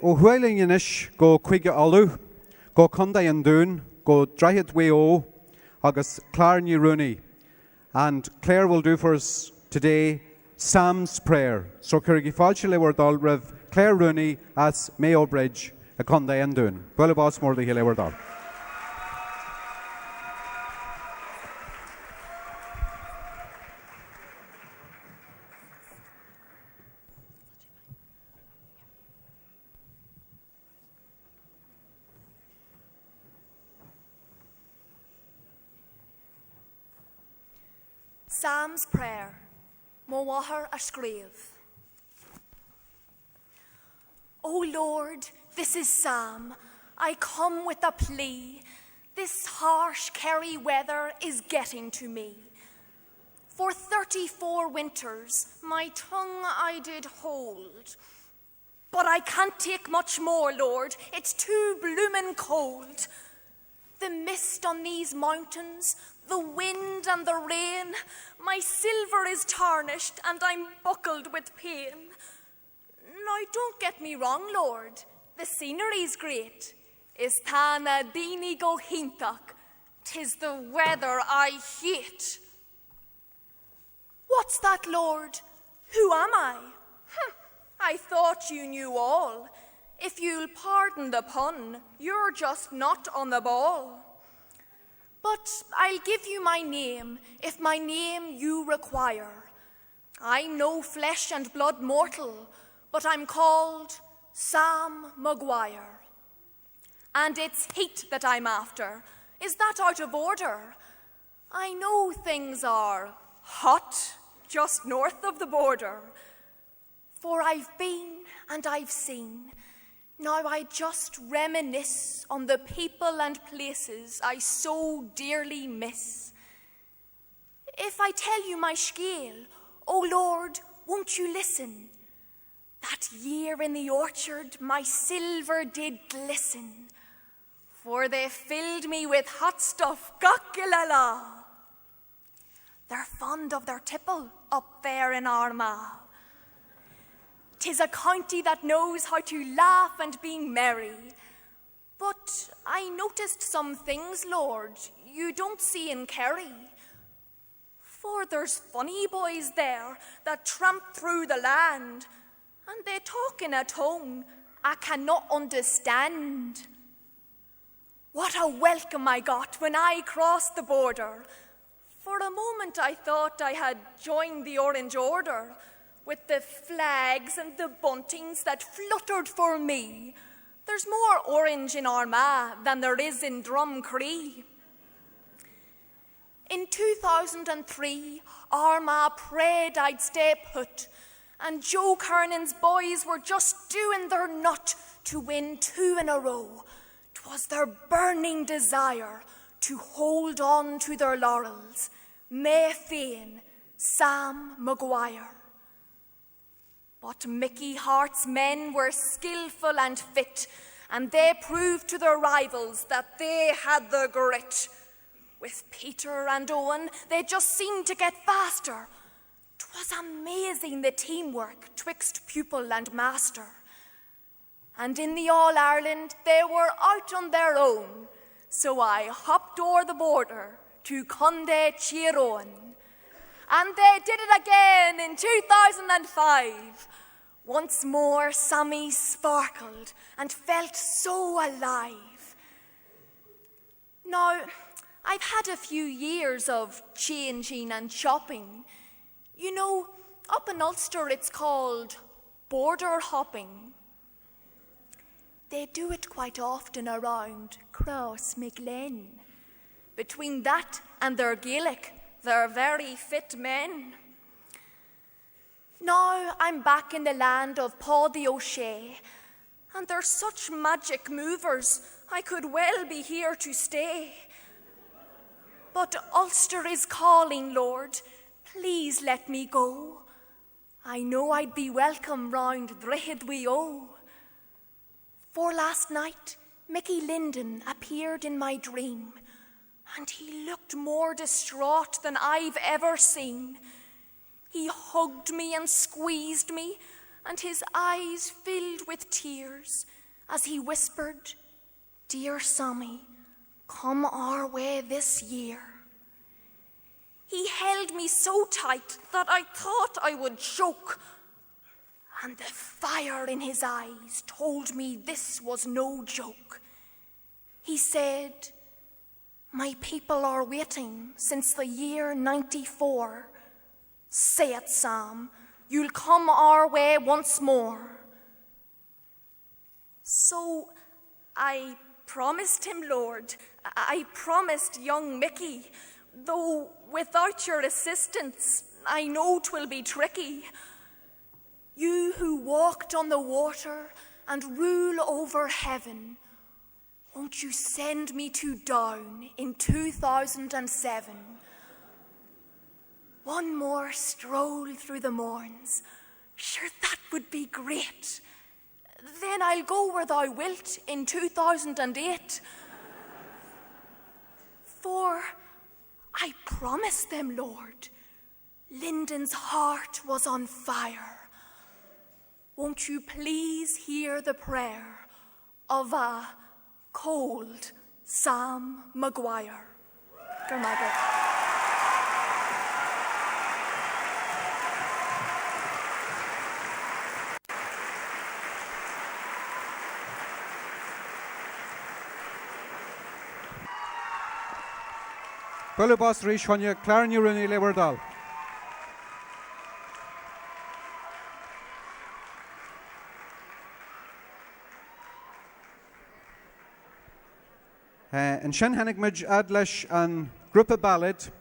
O hwyling inish go quigga alu, go conda and dune, go drahid we o, agus Claire ni Rooney. And Claire will do for us today Sam's prayer. So Kirgi Falchile Wardal Rev Claire Rooney as Mayo Bridge, a conda and dune. Bullabos more the Hill Wardal. Sam's prayer, Mowahar Ashgrave. O Lord, this is Sam. I come with a plea. This harsh Kerry weather is getting to me. For 34 winters, my tongue I did hold. But I can't take much more, Lord. It's too bloomin' cold. The mist on these mountains, the wind and the rain, my silver is tarnished and I'm buckled with pain. Now don't get me wrong, Lord, the scenery's great. Is Tana Dini go hintak, 'tis the weather I hate. What's that, Lord? Who am I? I thought you knew all. If you'll pardon the pun, you're just not on the ball. But I'll give you my name, if my name you require. I'm no flesh and blood mortal, but I'm called Sam Maguire. And it's heat that I'm after. Is that out of order? I know things are hot just north of the border. For I've been and I've seen. Now I just reminisce on the people and places I so dearly miss. If I tell you my scale, O Lord, won't you listen? That year in the orchard my silver did glisten, for they filled me with hot stuff, gakilala. They're fond of their tipple up there in Armagh. 'Tis a county that knows how to laugh and be merry. But I noticed some things, Lord, you don't see in Kerry. For there's funny boys there that tramp through the land, and they talk in a tone I cannot understand. What a welcome I got when I crossed the border. For a moment I thought I had joined the Orange Order, with the flags and the buntings that fluttered for me. There's more orange in Armagh than there is in Drumcree. In 2003, Armagh prayed I'd stay put, and Joe Kernan's boys were just doing their nut to win 2 in a row. 'Twas their burning desire to hold on to their laurels. May Féin, Sam Maguire. But Mickey Hart's men were skillful and fit, and they proved to their rivals that they had the grit. With Peter and Owen, they just seemed to get faster. 'Twas amazing the teamwork twixt pupil and master. And in the All-Ireland, they were out on their own, so I hopped o'er the border to Conde Chiaroan. And they did it again in 2005. Once more, Sammy sparkled and felt so alive. Now, I've had a few years of changing and shopping. You know, up in Ulster it's called border hopping. They do it quite often around Crossmaglen. Between that and their Gaelic, they're very fit men. Now I'm back in the land of Paddy O'Shea, and they're such magic movers, I could well be here to stay. But Ulster is calling, Lord, please let me go. I know I'd be welcome round Drihid-wee-o. For last night, Mickey Linden appeared in my dream, and he looked more distraught than I've ever seen. He hugged me and squeezed me, and his eyes filled with tears as he whispered, "Dear Sammy, come our way this year." He held me so tight that I thought I would choke, and the fire in his eyes told me this was no joke. He said, "My people are waiting since the year 94. Say it, Sam, you'll come our way once more." So I promised him, Lord, I promised young Mickey, though without your assistance, I know 'twill be tricky. You who walked on the water and rule over heaven, won't you send me to Down in 2007? One more stroll through the morns, sure that would be great. Then I'll go where thou wilt in 2008. For I promised them, Lord, Lyndon's heart was on fire. Won't you please hear the prayer of a cold Sam Maguire? Bula Bos Rish Honya, Clarny Rooney Lewerdal. And Shin Hannig Midge Adlish and Group of Ballad.